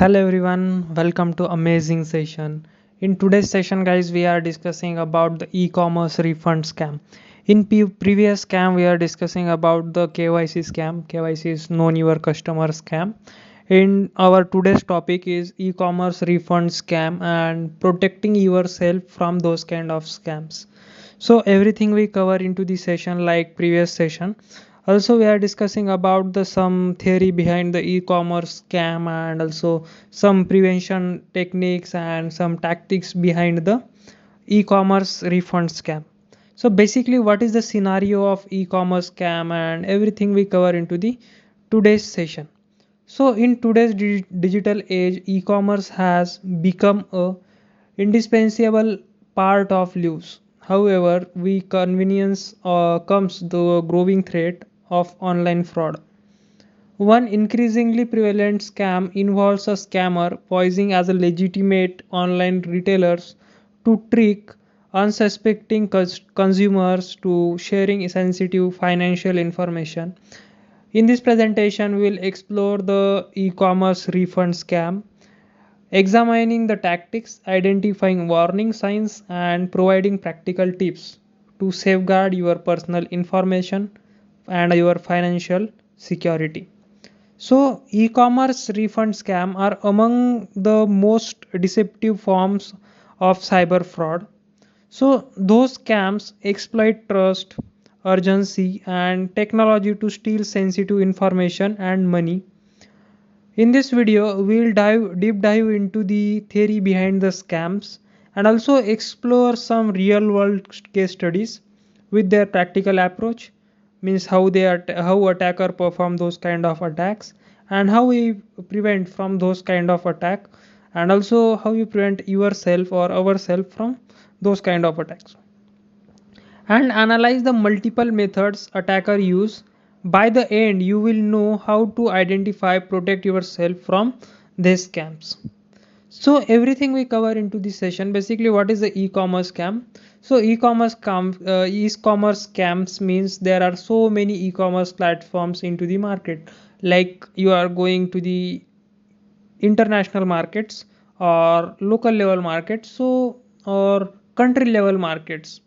Hello everyone, welcome to amazing session. In today's session guys, we are discussing about the e-commerce refund scam. In previous scam we are discussing about the KYC scam. KYC is known your customer scam. In our today's topic is e-commerce refund scam and protecting yourself from those kind of scams. So everything we cover into the session like previous session. Also we are discussing about the some theory behind the e-commerce scam and also some prevention techniques and some tactics behind the e-commerce refund scam. So basically what is the scenario of e-commerce scam and everything we cover into the today's session. So in today's digital age, e-commerce has become a indispensable part of lives. However, we convenience comes the growing threat of online fraud. One increasingly prevalent scam involves a scammer posing as a legitimate online retailers to trick unsuspecting consumers to sharing sensitive financial information. In this presentation, we will explore the e-commerce refund scam, examining the tactics, identifying warning signs, and providing practical tips to safeguard your personal information and your financial security. So, e-commerce refund scam are among the most deceptive forms of cyber fraud. So, those scams exploit trust, urgency, and technology to steal sensitive information and money. In this video, we'll deep dive into the theory behind the scams and also explore some real world case studies with their practical approach, means how attacker perform those kind of attacks and how we prevent from those kind of attack, and also how you prevent yourself or ourselves from those kind of attacks, and analyze the multiple methods attacker use. By the end you will know how to identify protect yourself from these scams. So everything we cover into this session, basically what is the e-commerce scam. So e-commerce scams means there are so many e-commerce platforms into the market, like you are going to the international markets or local level markets, so or country level markets,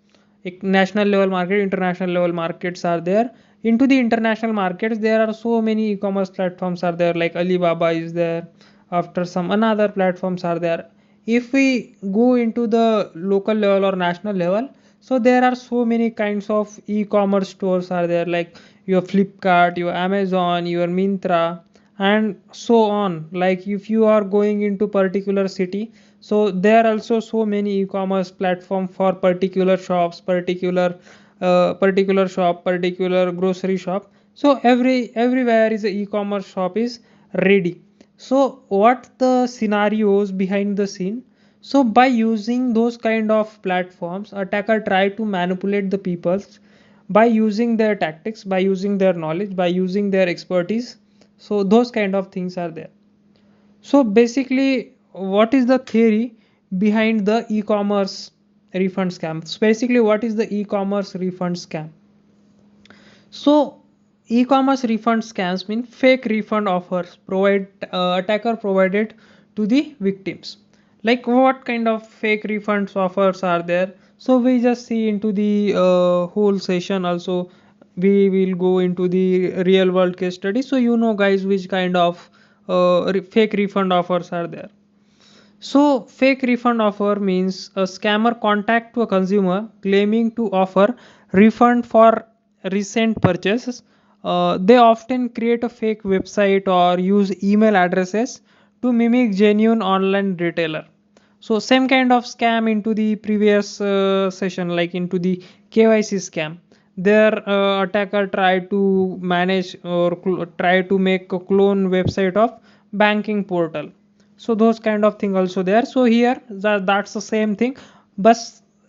national level market, international level markets are there. Into the international markets there are so many e-commerce platforms are there, like Alibaba is there, after some another platforms are there. If we go into the local level or national level, so there are so many kinds of e-commerce stores are there, like your Flipkart, your Amazon, your Mintra, and so on. Like if you are going into particular city, so there are also so many e-commerce platform for particular shops, particular shop, particular grocery shop. So everywhere is a e-commerce shop is ready. So what the scenarios behind the scene. So by using those kind of platforms, attacker try to manipulate the peoples by using their tactics, by using their knowledge, by using their expertise. So those kind of things are there. So basically what is the theory behind the e-commerce refund scam. So basically what is the e-commerce refund scam. So e-commerce refund scams mean fake refund offers provide attacker provided to the victims. Like what kind of fake refunds offers are there. So we just see into the whole session. Also we will go into the real world case study, so you know guys which kind of fake refund offers are there. So, fake refund offer means a scammer contact to a consumer claiming to offer refund for recent purchases. They often create a fake website or use email addresses to mimic genuine online retailer. So, same kind of scam into the previous session, like into the KYC scam. Their attacker tried to manage or try to make a clone website of banking portal. So those kind of thing also there. So here that's the same thing, but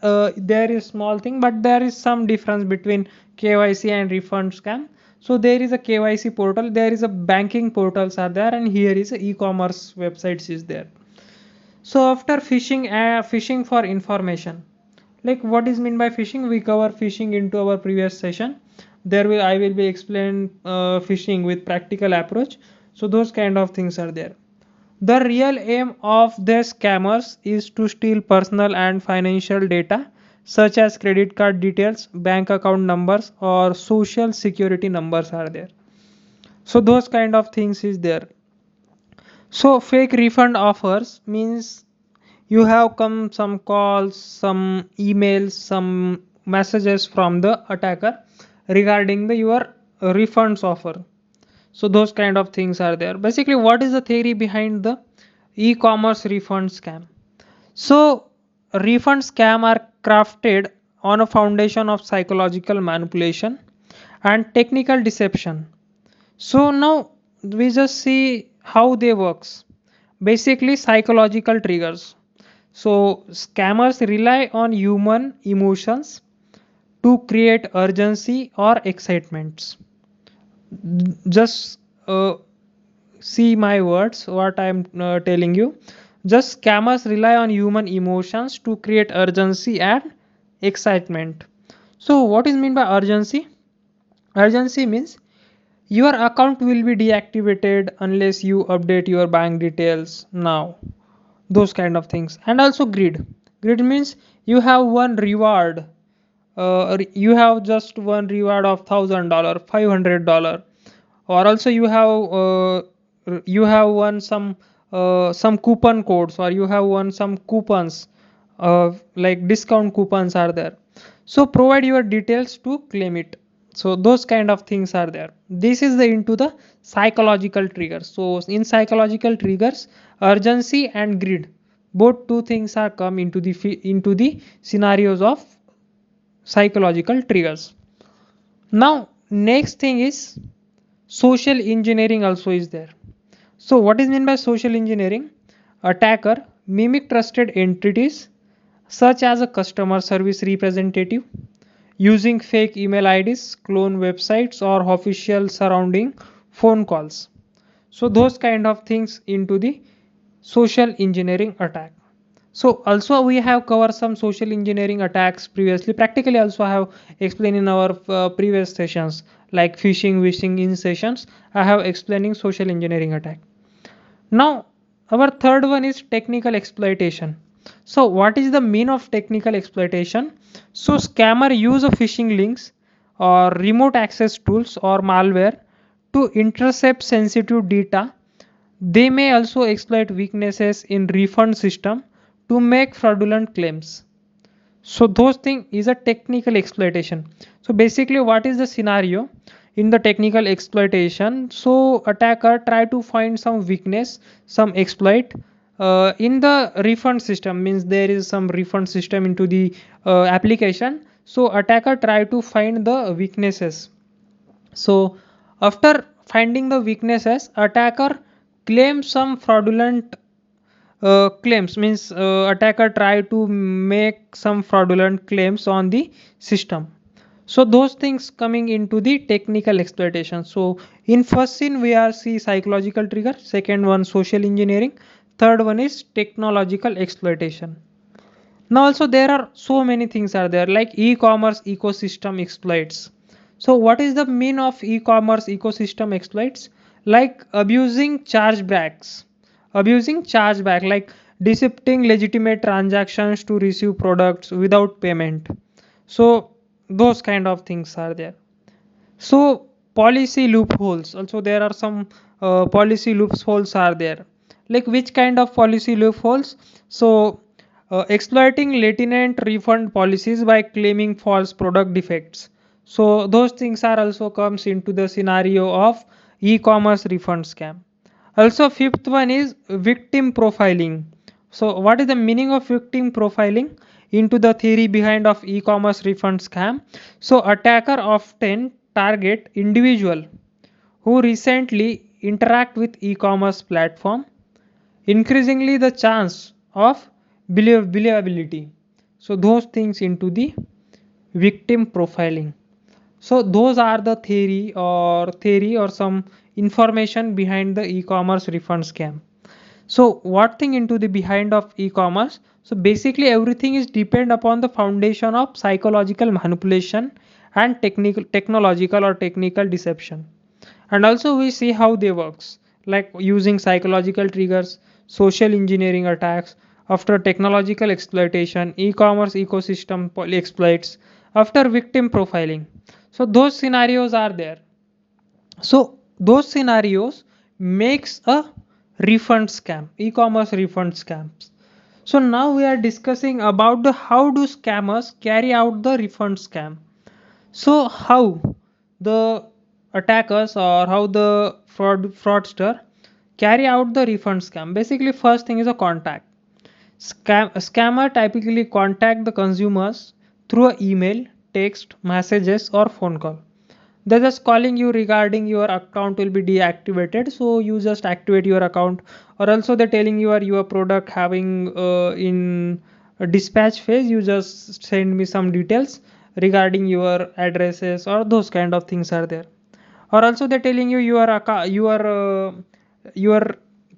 there is small thing, but there is some difference between KYC and refund scam. So there is a KYC portal, there is a banking portals are there, and here is a e-commerce websites is there. So after phishing for information, like what is mean by phishing, we cover phishing into our previous session. There will I will be explain phishing with practical approach. So those kind of things are there. The real aim of the scammers is to steal personal and financial data such as credit card details, bank account numbers or social security numbers are there. So those kind of things is there. So fake refund offers means you have come some calls, some emails, some messages from the attacker regarding the your refunds offer. So those kind of things are there. Basically, what is the theory behind the e-commerce refund scam? So refund scam are crafted on a foundation of psychological manipulation and technical deception. So now we just see how they works. Basically psychological triggers. So scammers rely on human emotions to create urgency or excitements. Just see my words, what I'm telling you. Just scammers rely on human emotions to create urgency and excitement. So what is mean by urgency? Urgency means your account will be deactivated unless you update your bank details now. Those kind of things. And also greed means you have one reward. You have just one reward of $1,000, $500, or also you have won some coupon codes, or you have won some coupons, like discount coupons are there. So provide your details to claim it. So those kind of things are there. This is the into the psychological triggers. So in psychological triggers, urgency and greed, both two things are come into the scenarios of psychological triggers. Now next thing is social engineering also is there. So what is meant by social engineering? Attacker mimic trusted entities such as a customer service representative using fake email IDs, clone websites or official surrounding phone calls. So those kind of things into the social engineering attack. So also we have covered some social engineering attacks previously. Practically also I have explained in our previous sessions like phishing, wishing in sessions. I have explaining social engineering attack. Now our third one is technical exploitation. So what is the mean of technical exploitation? So scammer use of phishing links or remote access tools or malware to intercept sensitive data. They may also exploit weaknesses in refund system to make fraudulent claims. So those thing is a technical exploitation. So basically what is the scenario in the technical exploitation? So attacker try to find some weakness, some exploit in the refund system, means there is some refund system into the application. So attacker try to find the weaknesses. So after finding the weaknesses, attacker claims some fraudulent claims, means attacker try to make some fraudulent claims on the system. So those things coming into the technical exploitation. So in first scene we are see psychological trigger, second one social engineering, third one is technological exploitation. Now also there are so many things are there like e-commerce ecosystem exploits. So what is the mean of e-commerce ecosystem exploits? Like abusing chargeback, like decepting legitimate transactions to receive products without payment. So those kind of things are there. So policy loopholes, also there are some policy loopholes are there. Like which kind of policy loopholes? So exploiting latent refund policies by claiming false product defects. So those things are also comes into the scenario of e-commerce refund scam. Also fifth one is victim profiling. So what is the meaning of victim profiling into the theory behind of e-commerce refund scam? So attacker often target individual who recently interact with e-commerce platform, increasingly the chance of believability. So those things into the victim profiling. So those are the theory or some information behind the e-commerce refund scam. So what thing into the behind of e-commerce? So basically everything is depend upon the foundation of psychological manipulation and technological or technical deception. And also we see how they works. like using psychological triggers, social engineering attacks, after technological exploitation, e-commerce ecosystem exploits, after victim profiling. So those scenarios are there. So those scenarios makes a refund scam, e-commerce refund scams. So now we are discussing about the how do scammers carry out the refund scam. So how the attackers or how the fraudster carry out the refund scam. Basically, first thing is a contact. Scammer typically contact the consumers through a email, text, messages, or phone call. They're just calling you regarding your account will be deactivated, so you just activate your account. Or also they're telling you are your product having in a dispatch phase, you just send me some details regarding your addresses, or those kind of things are there. Or also they're telling you your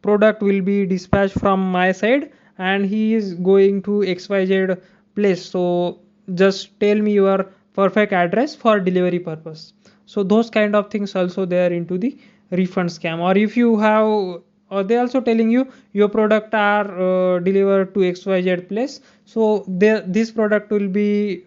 product will be dispatched from my side and he is going to xyz place, so just tell me your perfect address for delivery purpose. So those kind of things also there into the refund scam. Or if you have, or they also telling you your product are delivered to xyz place, so this product will be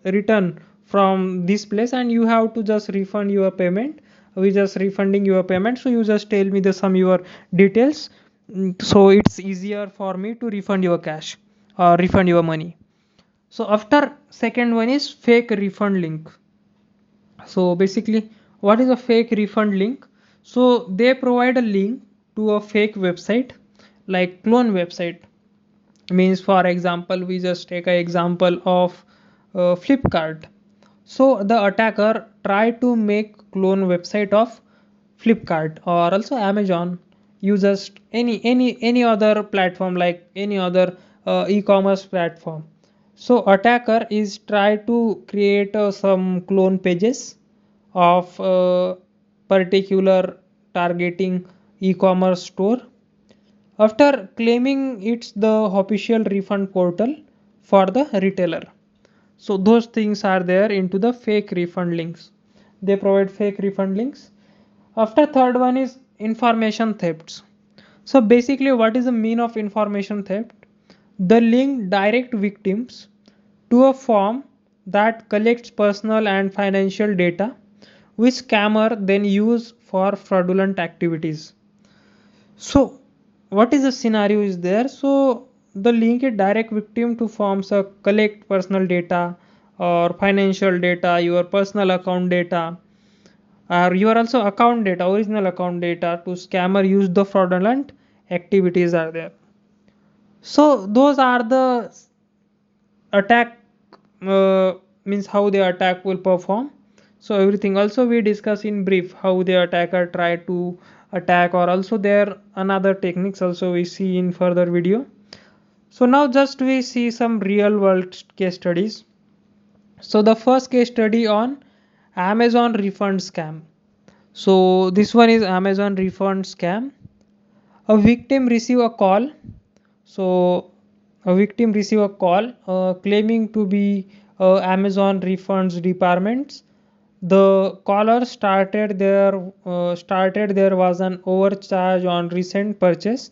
returned from this place and you have to just refund your payment. We just refunding your payment, so you just tell me the some your details. So it's easier for me to refund your cash or refund your money. So after second one is fake refund link. So basically, what is a fake refund link? So they provide a link to a fake website, like clone website. Means for example, we just take an example of Flipkart. So the attacker try to make clone website of Flipkart or also Amazon. You just any other platform, like any other e-commerce platform. So attacker is try to create some clone pages of particular targeting e-commerce store, after claiming it's the official refund portal for the retailer. So those things are there into the fake refund links. They provide fake refund links. After third one is information thefts. So basically, what is the mean of information theft? The link direct victims to a form that collects personal and financial data, which scammer then use for fraudulent activities. So what is the scenario is there? So the link is direct victim to forms a collect personal data or financial data, your personal account data, or your also account data, original account data to scammer use the fraudulent activities are there. So those are the attack, means how the attack will perform. So everything also we discuss in brief how the attacker try to attack, or also there another techniques also we see in further video. So now just we see some real world case studies. So the first case study on Amazon refund scam. So this one is Amazon refund scam. A victim receive a call. So a victim receive a call claiming to be Amazon refunds departments. The caller started there was an overcharge on recent purchase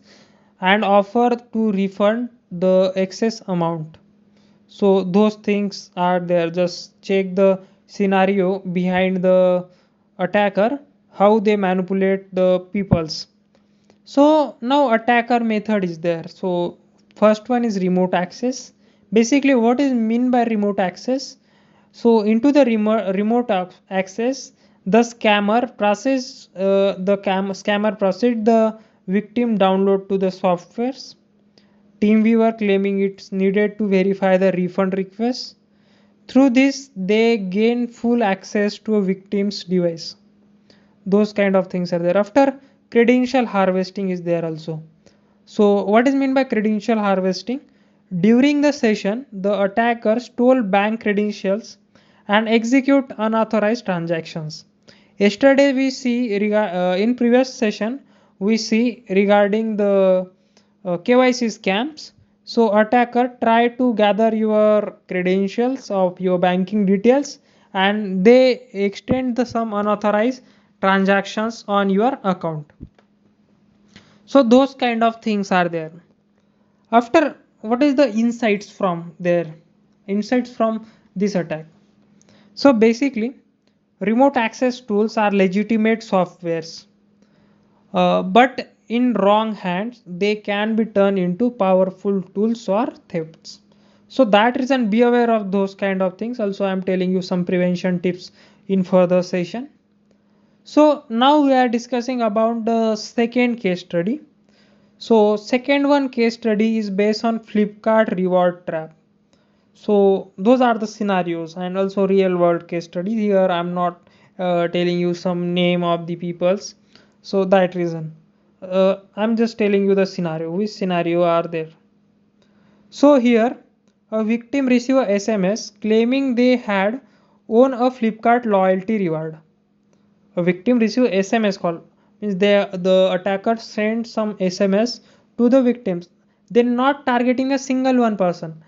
and offer to refund the excess amount. So those things are there. Just check the scenario behind the attacker, how they manipulate the peoples. So now attacker method is there. So first one is remote access. Basically, what is mean by remote access? So into the remote access, the scammer process scammer process the victim download to the softwares. TeamViewer claiming it's needed to verify the refund request. Through this, they gain full access to a victim's device. Those kind of things are there. After, credential harvesting is there also. So what is meant by credential harvesting? During the session, the attacker stole bank credentials and execute unauthorized transactions. Yesterday we see in previous session we see regarding the KYC scams. So attacker try to gather your credentials of your banking details and they extend the some unauthorized transactions on your account. So those kind of things are there. After, what is the insights from there? Insights from this attack. So basically, remote access tools are legitimate softwares, but in wrong hands, they can be turned into powerful tools or thefts. So that reason, be aware of those kind of things. Also, I am telling you some prevention tips in further session. So now we are discussing about the second case study. So second one case study is based on Flipkart reward trap. So those are the scenarios and also real world case studies. Here I'm not telling you some name of the peoples. So that reason I'm just telling you the scenario. Which scenario are there? So here a victim receive a SMS claiming they had won a Flipkart loyalty reward. A victim receive SMS call, means the attacker sent some SMS to the victims. They're not targeting a single one person.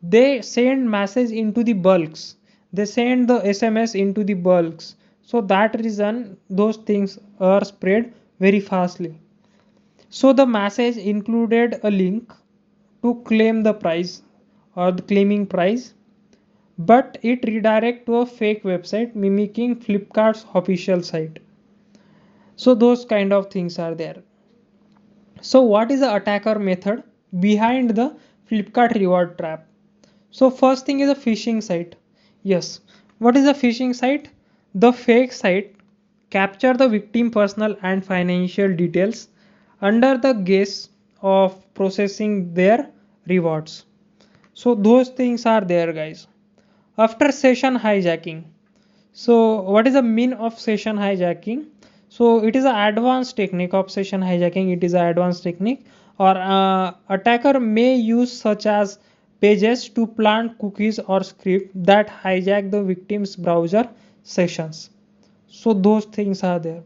They send message into the bulks. They send the SMS into the bulks. So that reason those things are spread very fastly. So the message included a link to claim the prize or the claiming prize, but it redirect to a fake website mimicking Flipkart's official site. So those kind of things are there. So what is the attacker method behind the Flipkart reward trap? So first thing is a phishing site. Yes, what is a phishing site? The fake site capture the victim personal and financial details under the guise of processing their rewards. So those things are there, guys. After session hijacking, so what is the mean of session hijacking? So it is an advanced technique of session hijacking. It is an advanced technique, or attacker may use such as pages to plant cookies or script that hijack the victim's browser sessions. So those things are there.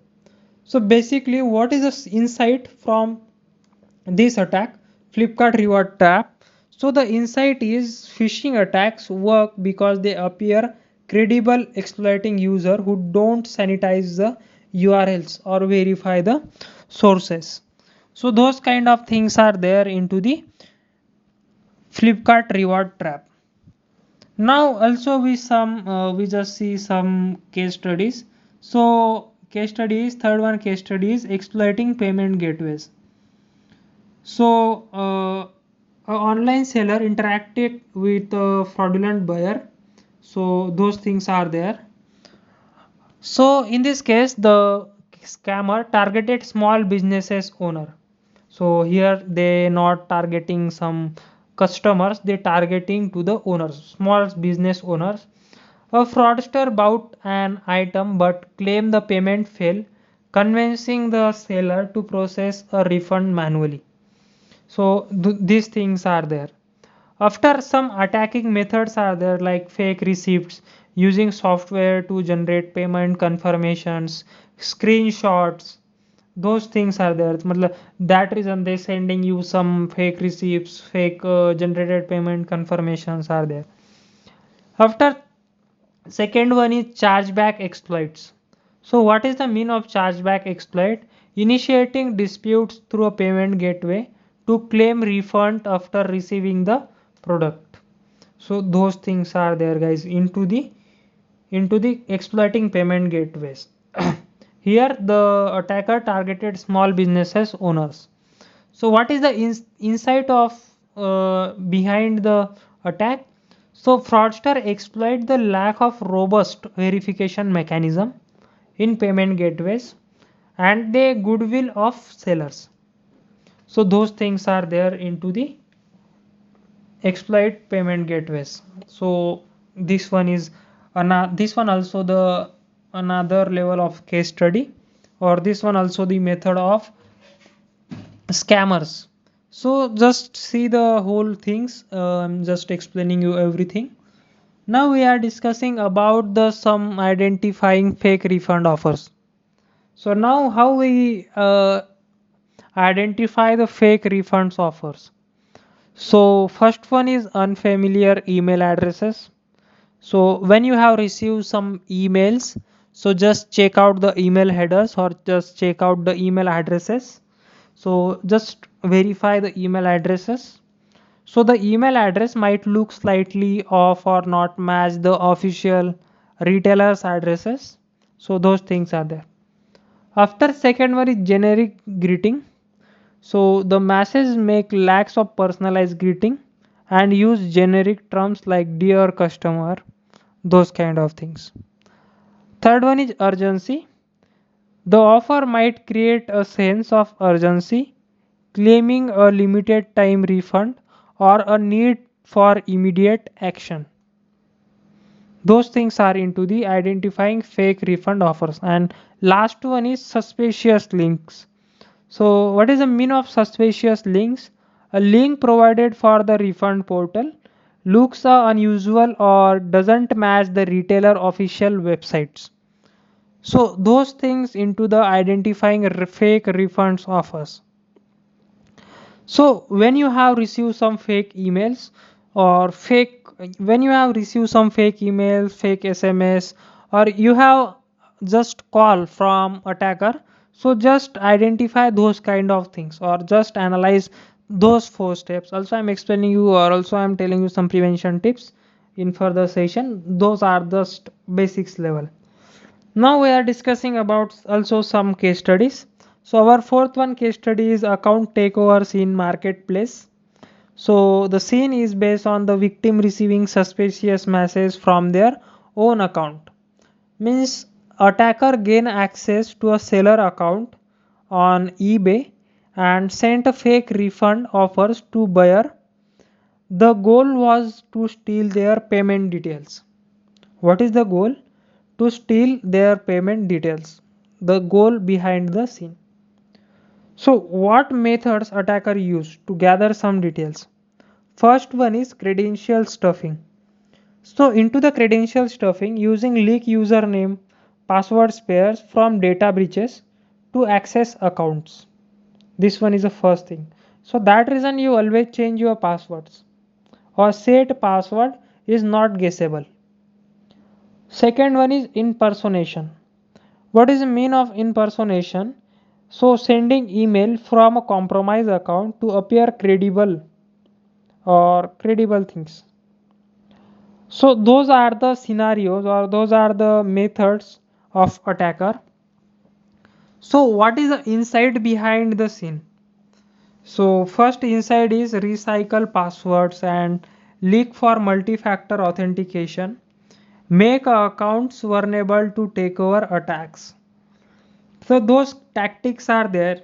So basically, what is the insight from this attack? Flipkart reward trap. So the insight is phishing attacks work because they appear credible, exploiting user who don't sanitize the URLs or verify the sources. So those kind of things are there into the Flipkart reward trap. Now also we just see some case studies. So case studies, third one case study is exploiting payment gateways. So a online seller interacted with a fraudulent buyer. So those things are there. So in this case, the scammer targeted small businesses owner. So here they not targeting some customers, they targeting to the owners, small business owners. A fraudster bought an item but claimed the payment failed, convincing the seller to process a refund manually. So these things are there. After, some attacking methods are there like fake receipts, using software to generate payment confirmations, screenshots. Those things are there. That reason they sending you some fake receipts, fake generated payment confirmations are there. After, second one is chargeback exploits. So what is the mean of chargeback exploit? Initiating disputes through a payment gateway to claim refund after receiving the product. So those things are there, guys, into the exploiting payment gateways. Here the attacker targeted small businesses owners. So what is the insight of behind the attack? So fraudster exploit the lack of robust verification mechanism in payment gateways and the goodwill of sellers. So those things are there into the exploit payment gateways. So this one is this one also the another level of case study, or this one also the method of scammers. So just see the whole things. I'm just explaining you everything. Now we are discussing about the some identifying fake refund offers. So now how we identify the fake refunds offers? So first one is unfamiliar email addresses. So when you have received some emails, so just check out the email headers or just check out the email addresses. So just verify the email addresses. So the email address might look slightly off or not match the official retailers addresses. So those things are there. After second one is generic greeting. So the masses make lacks of personalized greeting and use generic terms like dear customer, those kind of things. Third one is urgency. The offer might create a sense of urgency, claiming a limited time refund or a need for immediate action. Those things are into the identifying fake refund offers. And last one is suspicious links. So what is the meaning of suspicious links? A link provided for the refund portal looks unusual or doesn't match the retailer official websites. So those things into the identifying fake refunds offers. So when you have received some fake emails or fake when you have received some fake email, fake SMS, or you have just call from attacker, so just identify those kind of things or just analyze those four steps. Also I'm explaining you or also I'm telling you some prevention tips in further session. Those are just basics level. Now we are discussing about also some case studies. So our fourth one case study is account takeovers in marketplace. So the scene is based on the victim receiving suspicious messages from their own account. Means attacker gain access to a seller account on eBay and sent a fake refund offers to buyer. The goal was to steal their payment details. What is the goal? To steal their payment details. The goal behind the scene. So what methods attacker use to gather some details? First one is credential stuffing. So into the credential stuffing using leak username, password spares from data breaches to access accounts. This one is the first thing. So that reason you always change your passwords or set password is not guessable. Second one is impersonation. What is the mean of impersonation? So sending email from a compromised account to appear credible or credible things. So those are the scenarios or those are the methods of attacker. So what is the insight behind the scene? So first insight is recycle passwords and leak for multi-factor authentication. Make accounts vulnerable to takeover attacks. So those tactics are there.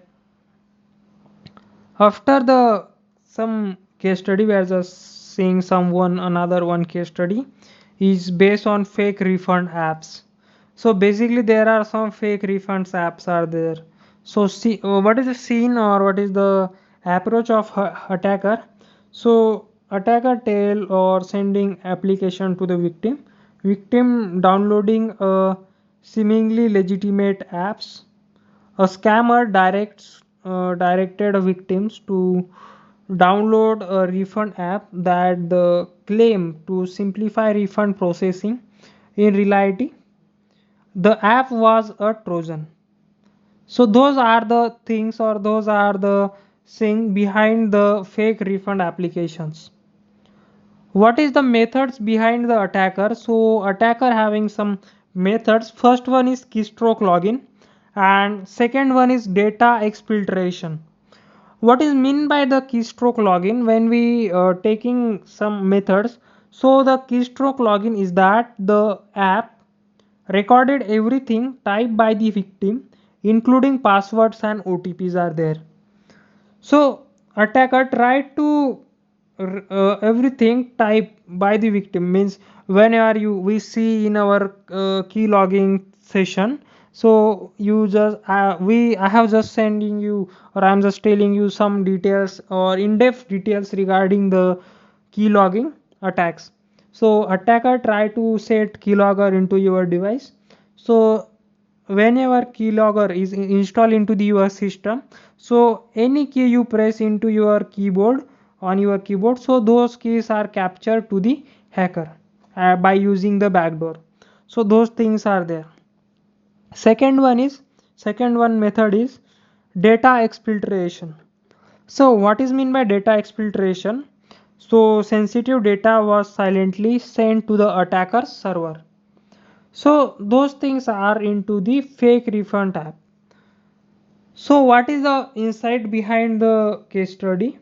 After the some case study we are just seeing someone another one case study is based on fake refund apps. So basically there are some fake refunds apps are there. So see what is the scene or what is the approach of attacker? So attacker tell or sending application to the victim downloading a seemingly legitimate apps. A scammer directed victims to download a refund app that the claim to simplify refund processing. In reality, the app was a Trojan. So those are the things or those are the thing behind the fake refund applications. What is the methods behind the attacker? So attacker having some methods. First one is keystroke login and second one is data exfiltration. What is mean by the keystroke login? When we taking some methods, so the keystroke login is that the app recorded everything typed by the victim including passwords and OTPs are there. So attacker tried to everything typed by the victim means whenever you we see in our key logging session. So you just we I have just sending you or I'm just telling you some details or in-depth details regarding the key logging attacks. So attacker try to set keylogger into your device. So whenever keylogger is installed into the your system, so any key you press into your keyboard on your keyboard, so those keys are captured to the hacker by using the backdoor. So those things are there. Second one method is Data exfiltration. So what is mean by data exfiltration? So sensitive data was silently sent to the attacker's server. So those things are into the fake refund app. So what is the insight behind the case study?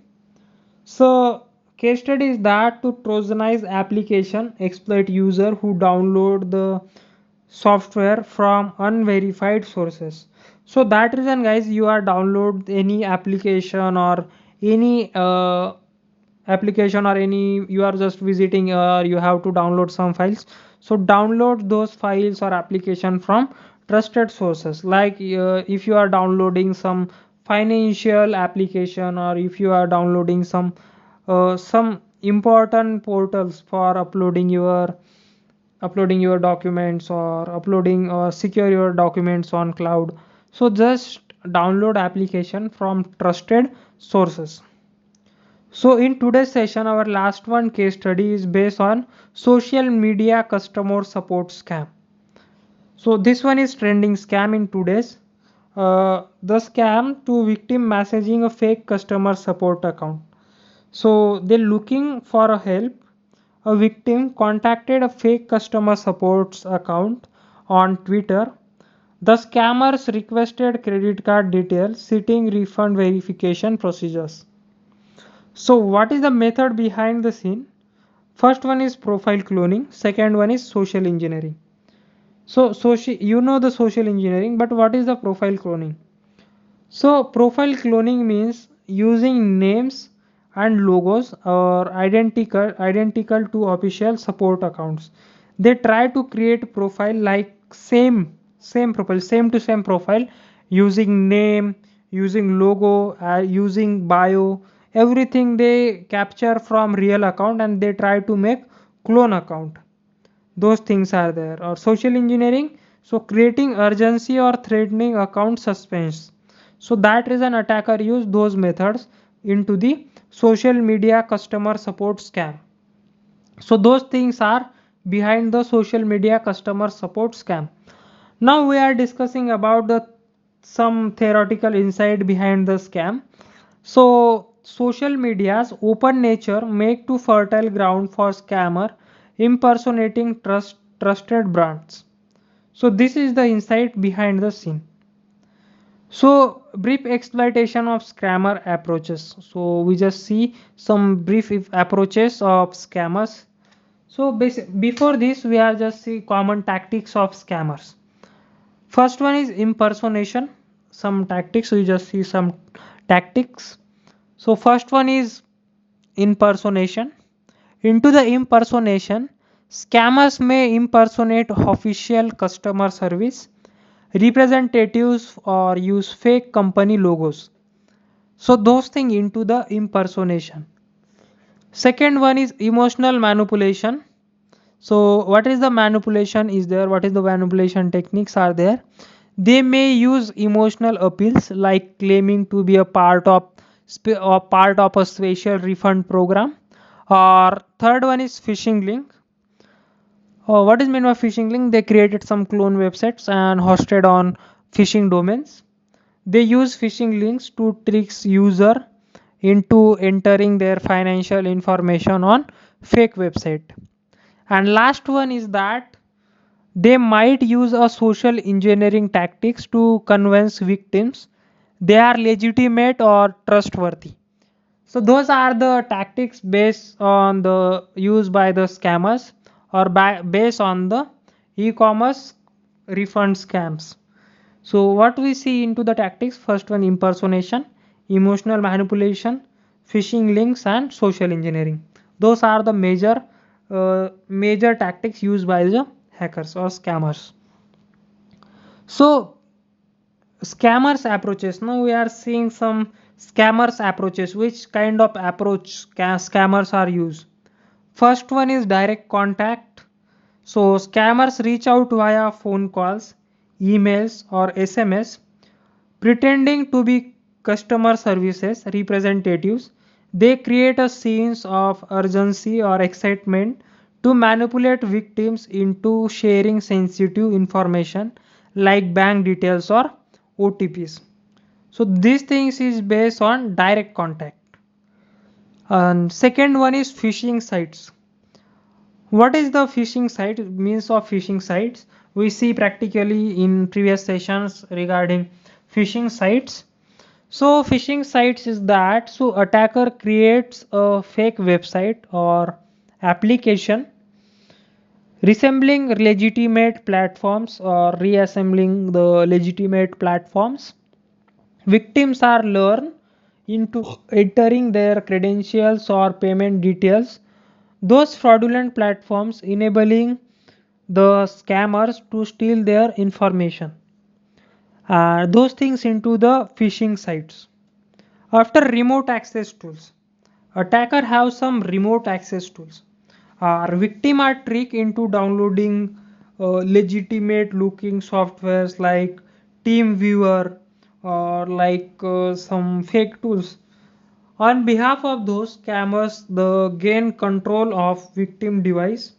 So case study is that to Trojanize application exploit user who download the software from unverified sources. So that reason guys, you are download any application or any application or any, you are just visiting you have to download some files. So download those files or application from trusted sources, like if you are downloading some financial application, or if you are downloading some important portals for uploading your documents, or uploading or secure your documents on cloud. So just download application from trusted sources. So in today's session, our last one case study is based on social media customer support scam. So this one is trending scam in today's. The scam to victim messaging a fake customer support account. So they're looking for a help. A victim contacted a fake customer supports account on Twitter. The scammers requested credit card details, citing refund verification procedures. So what is the method behind the scene? First one is profile cloning, second one is social engineering. So you know the social engineering, but what is the profile cloning? So profile cloning means using names and logos or identical to official support accounts. They try to create profile like same profile, same to same profile, using name, using logo, using bio, everything they capture from real account and they try to make clone account. Those things are there. Or social engineering, so creating urgency or threatening account suspense. So that is an attacker use those methods into the social media customer support scam. So those things are behind the social media customer support scam. Now we are discussing about the some theoretical insight behind the scam. So social media's open nature make to fertile ground for scammer impersonating trusted brands. So this is the insight behind the scene. So brief exploitation of scammer approaches. So we just see some brief approaches of scammers. So before this we are just see common tactics of scammers. First one is impersonation. Some tactics, we just see some tactics. So first one is impersonation. Into the impersonation, scammers may impersonate official customer service representatives or use fake company logos. So those things into the impersonation. Second one is emotional manipulation. So what is the manipulation is there? What is the manipulation techniques are there? They may use emotional appeals like claiming to be a part of a special refund program. Or third one is phishing link. What is meant by phishing link? They created some clone websites and hosted on phishing domains. They use phishing links to tricks user into entering their financial information on fake website. And last one is that they might use a social engineering tactics to convince victims they are legitimate or trustworthy. So those are the tactics based on the used by the scammers, or based on the e-commerce refund scams. So what we see into the tactics, first one impersonation, emotional manipulation, phishing links and social engineering. Those are the major tactics used by the hackers or scammers. So scammers approaches, now we are seeing some scammers approaches. Which kind of approach scammers are used? First one is direct contact. So scammers reach out via phone calls, emails or SMS pretending to be customer services representatives. They create a sense of urgency or excitement to manipulate victims into sharing sensitive information like bank details or OTPs. So these things is based on direct contact. And second one is phishing sites. What is the phishing site? Means of phishing sites we see practically in previous sessions regarding phishing sites. So phishing sites is that so attacker creates a fake website or application resembling legitimate platforms or reassembling the legitimate platforms. Victims are learned into entering their credentials or payment details. Those fraudulent platforms enabling the scammers to steal their information. Those things into the phishing sites. After remote access tools, attacker have some remote access tools. Victim are tricked into downloading legitimate looking softwares like TeamViewer or some fake tools. On behalf of those scammers, they gain control of victim device,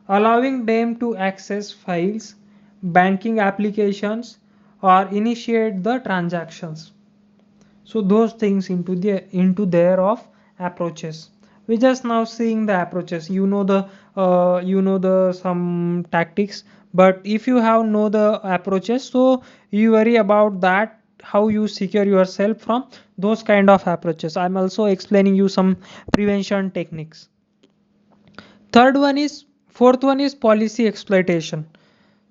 allowing them to access files, banking applications, or initiate the transactions. So those things into there of approaches. We just now seeing the approaches. You know the some tactics, but if you have know the approaches, so you worry about that how you secure yourself from those kind of approaches. I'm also explaining you some prevention techniques. Fourth one is policy exploitation.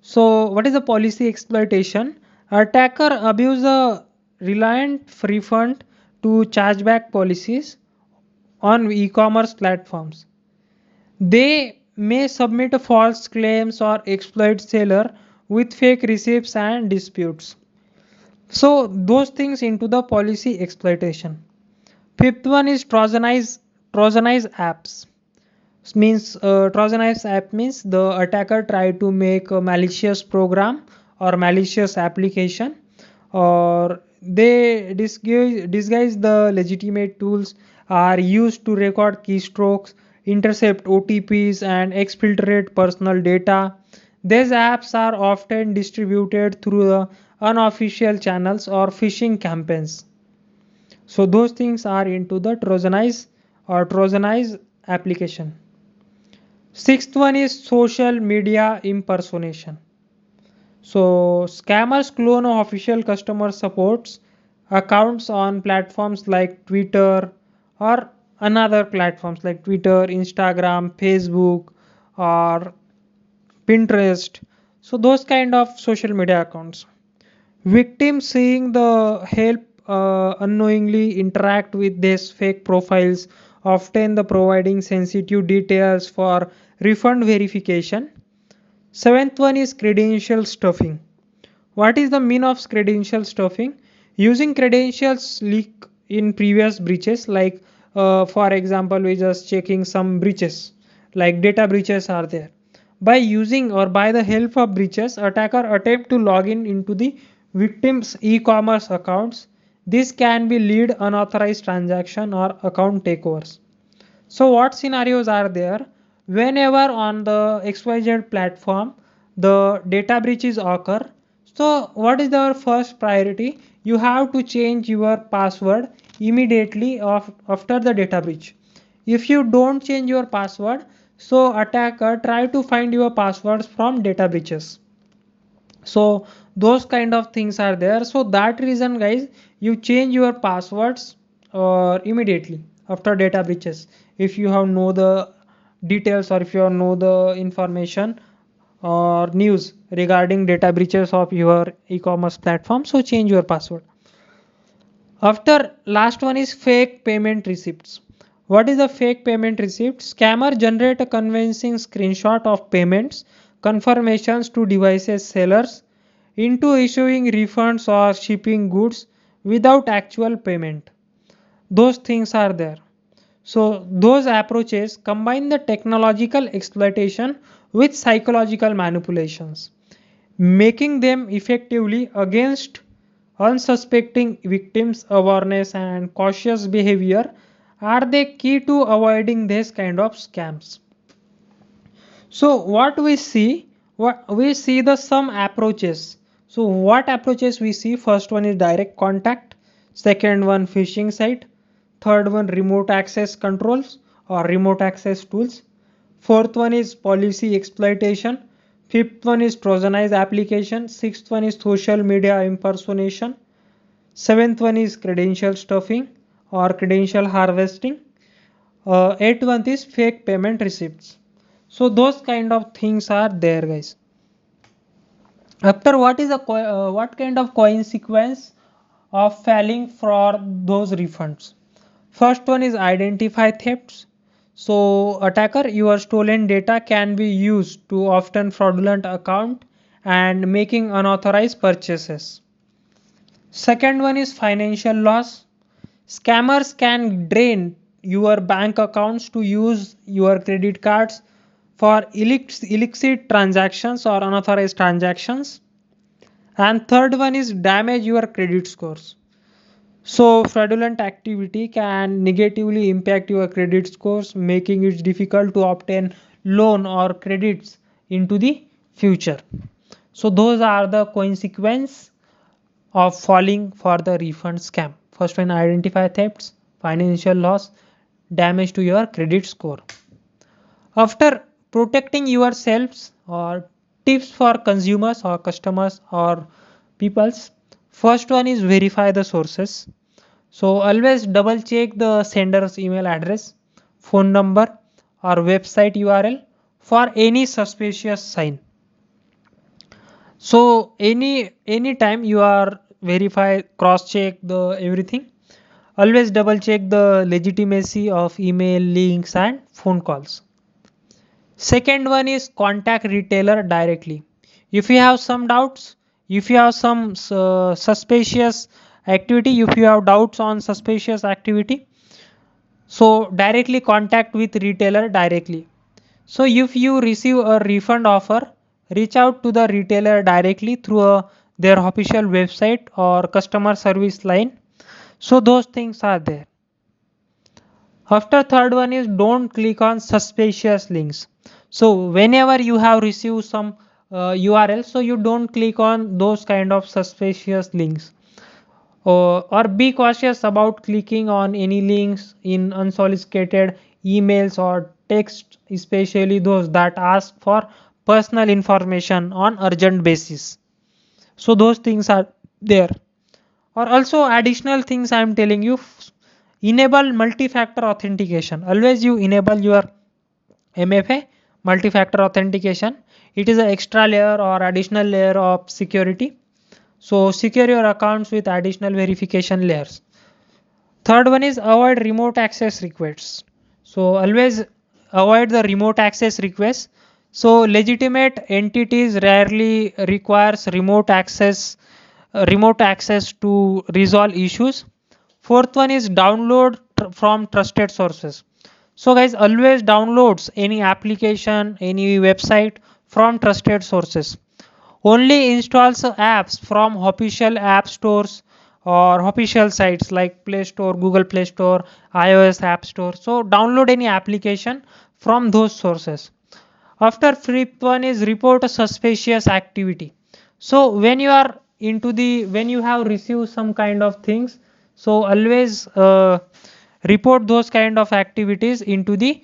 So what is the policy exploitation? Attacker abuse the reliant refund to chargeback policies on e-commerce platforms. They may submit false claims or exploit seller with fake receipts and disputes. So those things into the policy exploitation. Fifth one is Trojanize apps. Means Trojanized app means the attacker try to make a malicious program or malicious application, or they disguise the legitimate tools are used to record keystrokes, intercept OTPs, and exfiltrate personal data. These apps are often distributed through the unofficial channels or phishing campaigns. So those things are into the Trojanized application. Sixth one is social media impersonation. So scammers clone official customer supports accounts on platforms like Twitter or another platforms like Twitter, Instagram, Facebook, or Pinterest. So those kind of social media accounts. Victims seeing the help unknowingly interact with these fake profiles, often the providing sensitive details for refund verification. Seventh one is credential stuffing. What is the mean of credential stuffing? Using credentials leak in previous breaches, like for example, we just checking some breaches, like data breaches are there. By using or by the help of breaches, attacker attempt to log in into the victim's e-commerce accounts. This can be lead unauthorized transaction or account takeovers. So what scenarios are there? Whenever on the XYZ platform the data breaches occur, so what is the first priority? You have to change your password immediately after the data breach. If you don't change your password, so attacker try to find your passwords from data breaches. So those kind of things are there. So that reason guys, you change your passwords immediately after data breaches. If you have know the details or if you know the information or news regarding data breaches of your e-commerce platform, so change your password. After last one is fake payment receipts. What is a fake payment receipt? Scammer generate a convincing screenshot of payments confirmations to devices sellers into issuing refunds or shipping goods without actual payment. Those things are there. So those approaches combine the technological exploitation with psychological manipulations, making them effectively against unsuspecting victims. Awareness and cautious behavior are the key to avoiding this kind of scams. So what we see the some approaches. So what approaches we see? First one is direct contact. Second one, phishing site. Third one, remote access controls or remote access tools. Fourth one is policy exploitation. Fifth one is Trojanized application. Sixth one is social media impersonation. Seventh one is credential stuffing or credential harvesting. Eighth one is fake payment receipts. So those kind of things are there, guys. After, what kind of consequence of falling for those refunds? First one is identify thefts. So attacker, your stolen data can be used to often fraudulent account and making unauthorized purchases. Second one is financial loss. Scammers can drain your bank accounts to use your credit cards for illicit transactions or unauthorized transactions. And third one is damage your credit scores. So fraudulent activity can negatively impact your credit scores, making it difficult to obtain loan or credits into the future. So those are the consequences of falling for the refund scam. First one, identify thefts, financial loss, damage to your credit score. After protecting yourselves or tips for consumers or customers or peoples, first one is verify the sources. So always double check the sender's email address, phone number or website URL for any suspicious sign. So anytime you are verify, cross check the everything, always double check the legitimacy of email links and phone calls. Second one is contact retailer directly. If you have some doubts, if you have some suspicious activity, if you have doubts on suspicious activity, so directly contact with retailer directly. So if you receive a refund offer, reach out to the retailer directly through their official website or customer service line. So those things are there. After third one is don't click on suspicious links. So whenever you have received some URL, so you don't click on those kind of suspicious links. Or be cautious about clicking on any links in unsolicited emails or text, especially those that ask for personal information on urgent basis. So those things are there. Or also additional things I am telling you, enable multi-factor authentication. Always you enable your MFA, multi-factor authentication. It is an extra layer or additional layer of security. So secure your accounts with additional verification layers. Third one is avoid remote access requests. So always avoid the remote access requests. So legitimate entities rarely requires remote access to resolve issues. Fourth one is download from trusted sources. So guys, always downloads any application, any website from trusted sources. Only installs apps from official app stores or official sites like Play Store, Google Play Store, iOS App Store. So download any application from those sources. After fifth one is report a suspicious activity. So when you have received some kind of things, so always report those kind of activities into the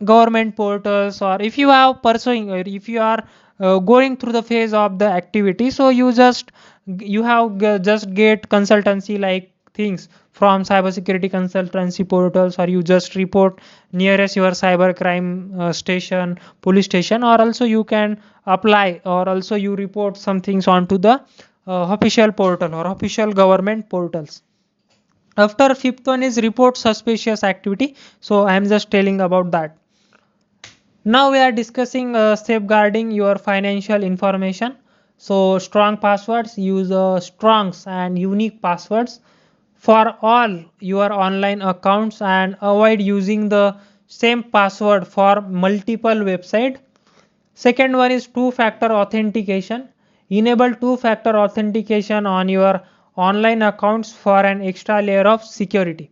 government portals, or if you have pursuing, or if you are going through the phase of the activity, so just get consultancy like things from cybersecurity consultancy portals, or you just report nearest your cyber crime station, police station, or also you can apply, or also you report some things onto the official portal or official government portals. After fifth one is report suspicious activity. So I am just telling about that. Now we are discussing safeguarding your financial information. So strong passwords, use strongs and unique passwords for all your online accounts and avoid using the same password for multiple websites. Second one is two-factor authentication. Enable two-factor authentication on your online accounts for an extra layer of security.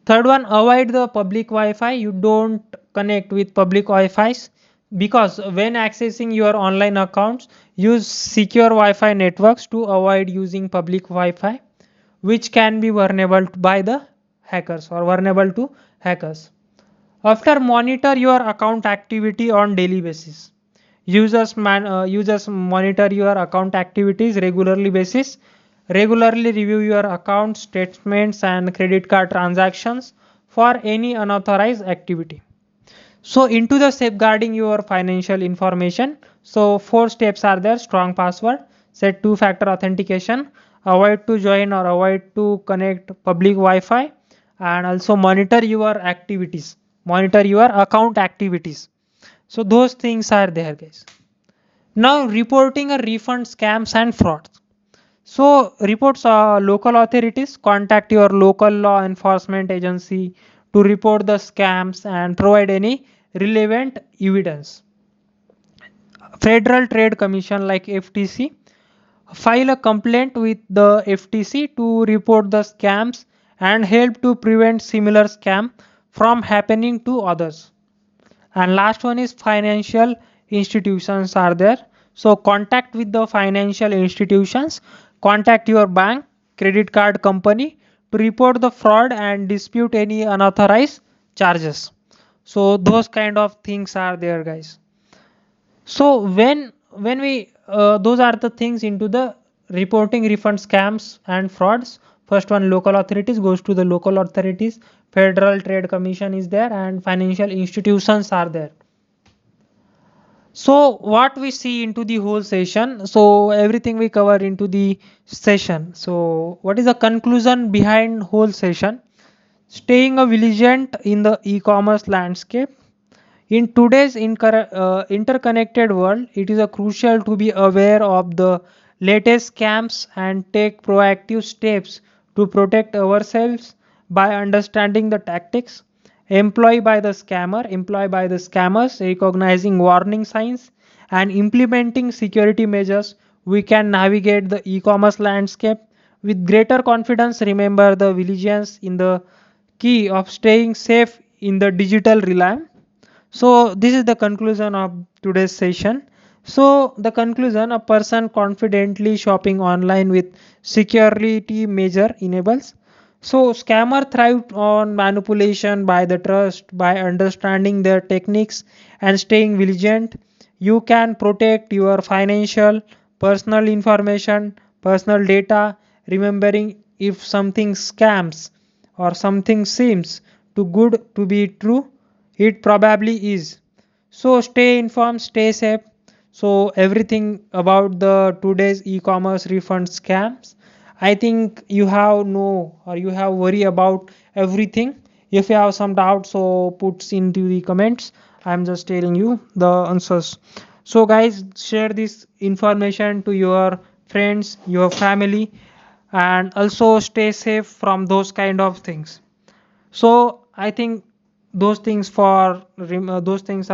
Third one, avoid the public Wi-Fi. You don't connect with public Wi-Fi's, because when accessing your online accounts, use secure Wi-Fi networks to avoid using public Wi-Fi. which can be vulnerable by the hackers or vulnerable to hackers. After monitor your account activity on daily basis. Users monitor your account activities regularly basis. Regularly review your account statements and credit card transactions for any unauthorized activity. So into the safeguarding your financial information. So four steps are there: strong password, set two-factor authentication, avoid to join or avoid to connect public Wi-Fi, and also monitor your activities, monitor your account activities. So those things are there, guys. Now reporting a refund scams and frauds. So reports local authorities, contact your local law enforcement agency to report the scams and provide any relevant evidence. Federal Trade Commission like FTC, file a complaint with the FTC to report the scams and help to prevent similar scam from happening to others. And last one is financial institutions are there. So contact with the financial institutions, contact your bank, credit card company to report the fraud and dispute any unauthorized charges. So those kind of things are there, guys. So when we those are the things into the reporting refund scams and frauds. First one, local authorities, goes to the local authorities. Federal Trade Commission is there and financial institutions are there. So what we see into the whole session, so everything we cover into the session. So what is the conclusion behind whole session? Staying a vigilant in the e-commerce landscape. In today's interconnected world, it is a crucial to be aware of the latest scams and take proactive steps to protect ourselves by understanding the tactics employed by the scammers, recognizing warning signs, and implementing security measures. We can navigate the e-commerce landscape with greater confidence. Remember, the vigilance in the key of staying safe in the digital realm. So this is the conclusion of today's session. So the conclusion: a person confidently shopping online with security measure enables. So scammer thrive on manipulation by the trust. By understanding their techniques and staying vigilant, you can protect your financial, personal information, personal data. Remembering, if something scams or something seems too good to be true, it probably is. So stay informed, stay safe. So everything about the today's e-commerce refund scams, I think you have know or you have worry about everything. If you have some doubt, so puts into the comments. I'm just telling you the answers. So guys, share this information to your friends, your family, and also stay safe from those kind of things. So I think those things are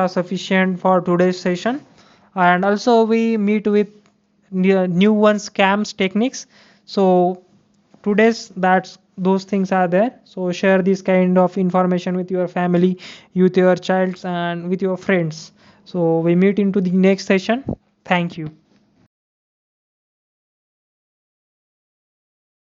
sufficient for today's session. And also we meet with new one scams techniques. So today's that's those things are there. So share this kind of information with your family, with your childs, and with your friends. So we meet into the next session. Thank you.